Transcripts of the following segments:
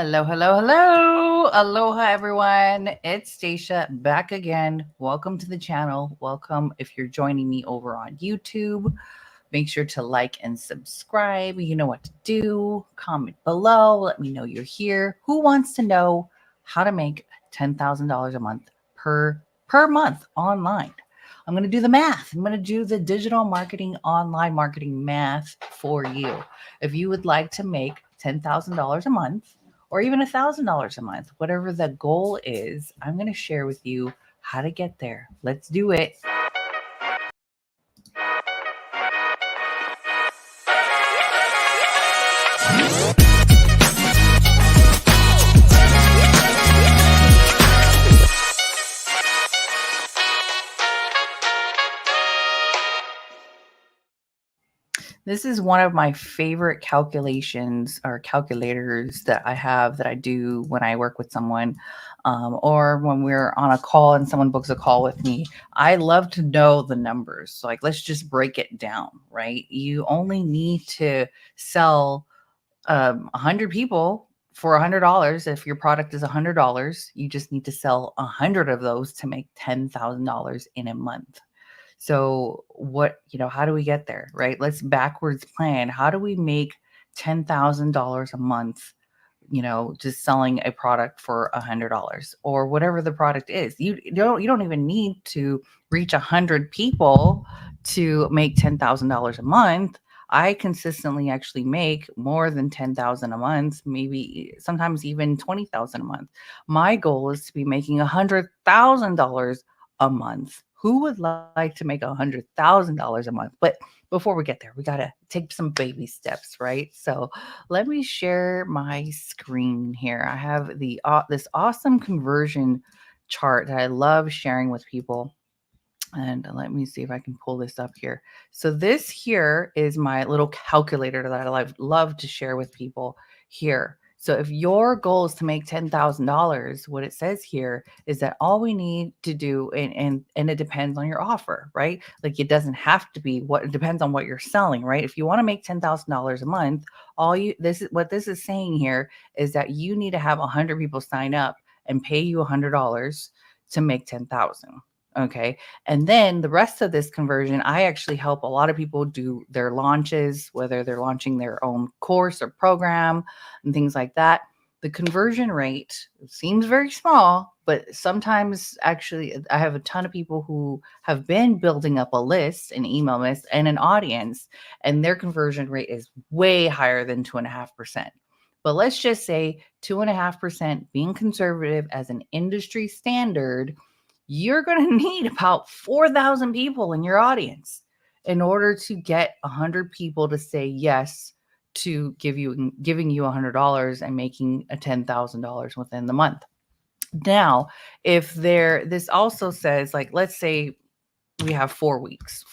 Hello, hello, hello. Aloha, everyone. It's Stacia back again. Welcome to the channel. Welcome if you're joining me over on YouTube. Make sure to like and subscribe. You know what to do. Comment below. Let me know you're here. Who wants to know how to make $10,000 a month per month online? I'm going to do the math. I'm going to do the digital marketing, online marketing math for you. If you would like to make $10,000 a month, or even $1,000 a month, whatever the goal is, I'm going to share with you how to get there. Let's do it. This is one of my favorite calculations or calculators that I have that I do when I work with someone, or when we're on a call and someone books a call with me. I love to know the numbers. So, like, let's just break it down, right? You only need to sell 100 people for $100. If your product is $100, you just need to sell 100 of those to make $10,000 in a month. So how do we get there, right? Let's backwards plan. How do we make $10,000 a month, just selling a product for $100 or whatever the product is? You don't even need to reach 100 people to make $10,000 a month. I consistently actually make more than 10,000 a month, maybe sometimes even 20,000 a month. My goal is to be making $100,000 a month. Who would like to make $100,000 a month? But before we get there, we got to take some baby steps, right? So let me share my screen here. I have this awesome conversion chart that I love sharing with people. And let me see if I can pull this up here. So this here is my little calculator that I love to share with people here. So if your goal is to make $10,000, what it says here is that all we need to do, and it depends on your offer, right? Like, it doesn't have to be it depends on what you're selling, right? If you want to make $10,000 a month, this is saying here is that you need to have 100 people sign up and pay you $100 to make 10,000. Okay. And then the rest of this conversion, I actually help a lot of people do their launches, whether they're launching their own course or program and things like that. The conversion rate seems very small, but sometimes actually I have a ton of people who have been building up a list, an email list, and an audience, and their conversion rate is way higher than 2.5%. But let's just say 2.5% being conservative as an industry standard, you're going to need about 4,000 people in your audience in order to get 100 people to say yes to giving you $100 and making a $10,000 within the month. Now, this also says, like, let's say we have 4 weeks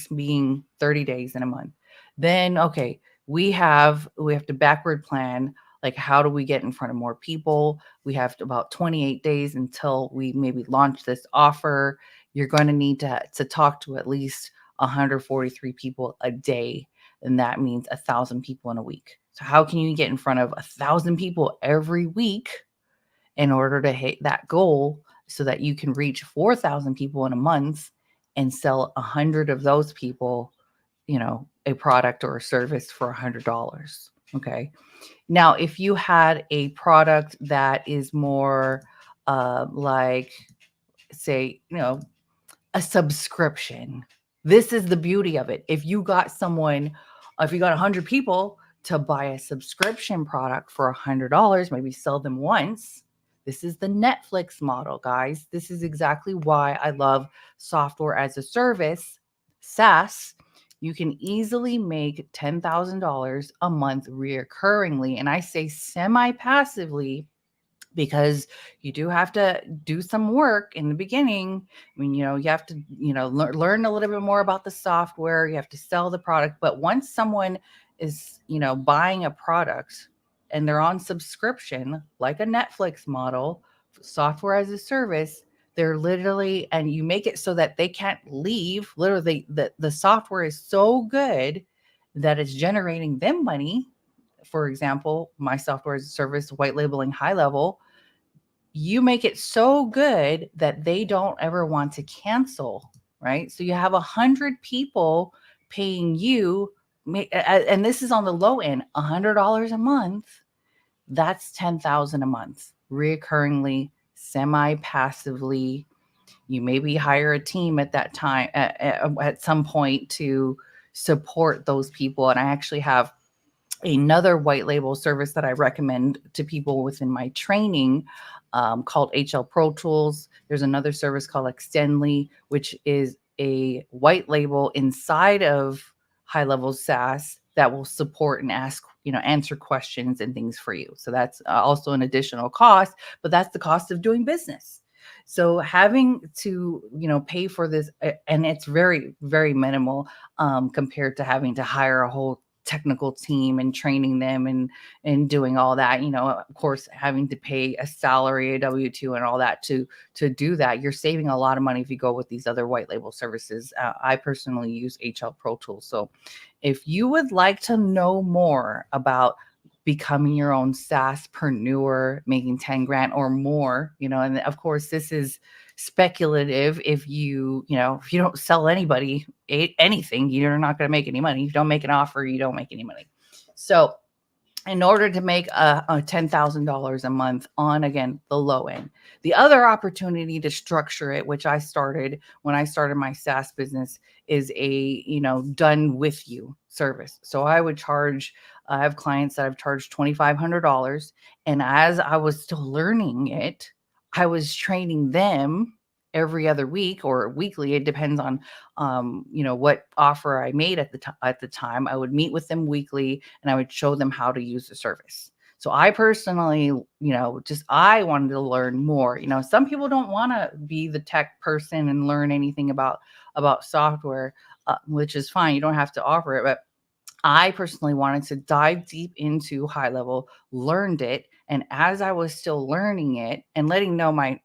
being 30 days in a month. Then, okay, we have to backward plan, like, how do we get in front of more people? We have about 28 days until we maybe launch this offer. You're going to need to talk to at least 143 people a day, and that means 1,000 people in a week. So how can you get in front of 1,000 people every week in order to hit that goal so that you can reach 4,000 people in a month and sell 100 of those people, a product or a service for $100? Okay. Now, if you had a product that is more like, say, a subscription, this is the beauty of it. If you got 100 people to buy a subscription product for $100, maybe sell them once. This is the Netflix model, guys. This is exactly why I love software as a service, SaaS. You can easily make $10,000 a month reoccurringly. And I say semi-passively because you do have to do some work in the beginning. I mean, you have to, learn a little bit more about the software. You have to sell the product. But once someone is, buying a product and they're on subscription, like a Netflix model, software as a service, they're literally, and you make it so that they can't leave. Literally, the software is so good that it's generating them money, for example, my software as a service, white labeling High Level, you make it so good that they don't ever want to cancel, right? So you have 100 people paying you, and this is on the low end, $100 a month. That's 10,000 a month, recurringly, semi-passively. You maybe hire a team at that time, at some point, to support those people. And I actually have another white label service that I recommend to people within my training, called HL Pro Tools. There's another service called Extendly, which is a white label inside of High Level SaaS that will support and answer questions and things for you. So that's also an additional cost, but that's the cost of doing business. So having to, pay for this, and it's very, very minimal, compared to having to hire a whole technical team and training them and doing all that. Of course, having to pay a salary, a W-2, and all that to do that. You're saving a lot of money if you go with these other white label services. I personally use HL Pro Tools. So if you would like to know more about becoming your own SaaSpreneur, making 10 grand or more, and of course this is speculative. If you don't sell anybody anything, you're not going to make any money. If you don't make an offer, you don't make any money. So in order to make a $10,000 a month on, again, the low end, the other opportunity to structure it, which I started when I started my SaaS business, is a done with you service. So I would charge, I have clients that I've charged $2,500, and as I was still learning it, I was training them every other week or weekly. It depends on what offer I made at the time. I would meet with them weekly and I would show them how to use the service. So I personally, I wanted to learn more. Some people don't want to be the tech person and learn anything about software, which is fine. You don't have to offer it, but I personally wanted to dive deep into High Level, learned it. And as I was still learning it and letting know my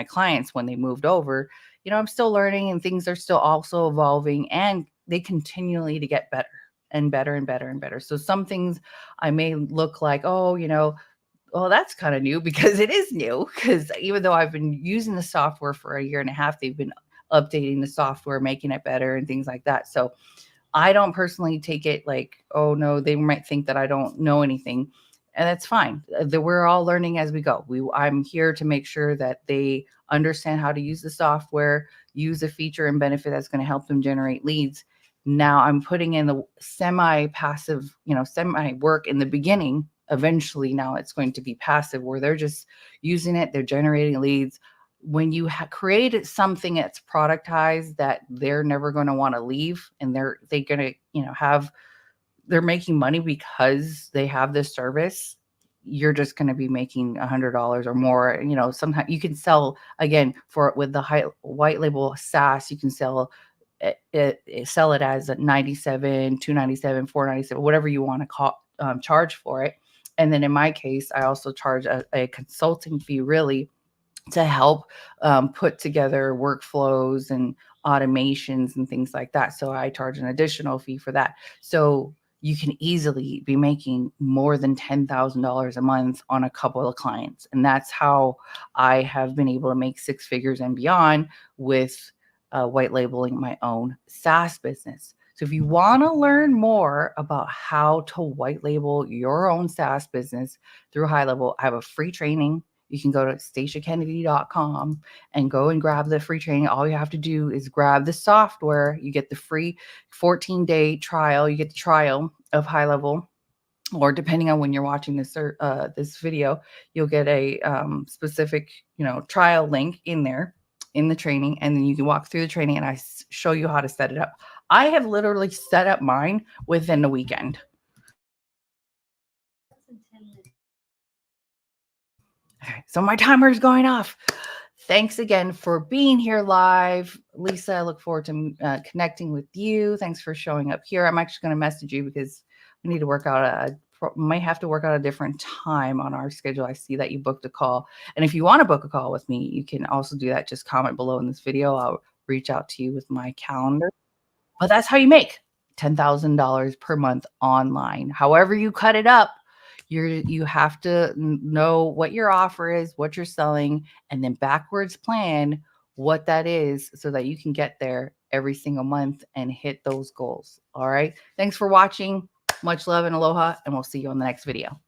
clients when they moved over, I'm still learning and things are still also evolving, and they continually to get better and better and better and better. So some things I may look like, well, that's kind of new, because it is new. Because even though I've been using the software for a year and a half, they've been updating the software, making it better and things like that. So I don't personally take it like, oh no, they might think that I don't know anything. And that's fine. We're all learning as we go. I'm here to make sure that they understand how to use the software, use a feature and benefit that's going to help them generate leads. Now I'm putting in the semi-passive, semi work in the beginning. Eventually, now it's going to be passive, where they're just using it, they're generating leads. When you created something that's productized that they're never going to want to leave, and they're going to they're making money because they have this service, you're just going to be making $100 or more. Sometimes you can sell, again, with the white label SaaS, you can sell sell it as a 97, 297, 497, whatever you want to call, charge for it. And then in my case, I also charge a consulting fee, really, to help put together workflows and automations and things like that. So I charge an additional fee for that. So you can easily be making more than $10,000 a month on a couple of clients. And that's how I have been able to make six figures and beyond with white labeling my own SaaS business. So if you want to learn more about how to white label your own SaaS business through High Level, I have a free training. You can go to staceyakennedy.com and go and grab the free training. All you have to do is grab the software. You get the free 14-day trial. You get the trial of High Level, or depending on when you're watching this video, you'll get a specific trial link in there in the training, and then you can walk through the training and I show you how to set it up. I have literally set up mine within a weekend. Okay, so my timer is going off. Thanks again for being here live. Lisa, I look forward to connecting with you. Thanks for showing up here. I'm actually going to message you because we need to work out might have to work out a different time on our schedule. I see that you booked a call. And if you want to book a call with me, you can also do that. Just comment below in this video. I'll reach out to you with my calendar. But that's how you make $10,000 per month online. However you cut it up, you have to know what your offer is, what you're selling, and then backwards plan what that is so that you can get there every single month and hit those goals. All right. Thanks for watching. Much love and aloha, and we'll see you on the next video.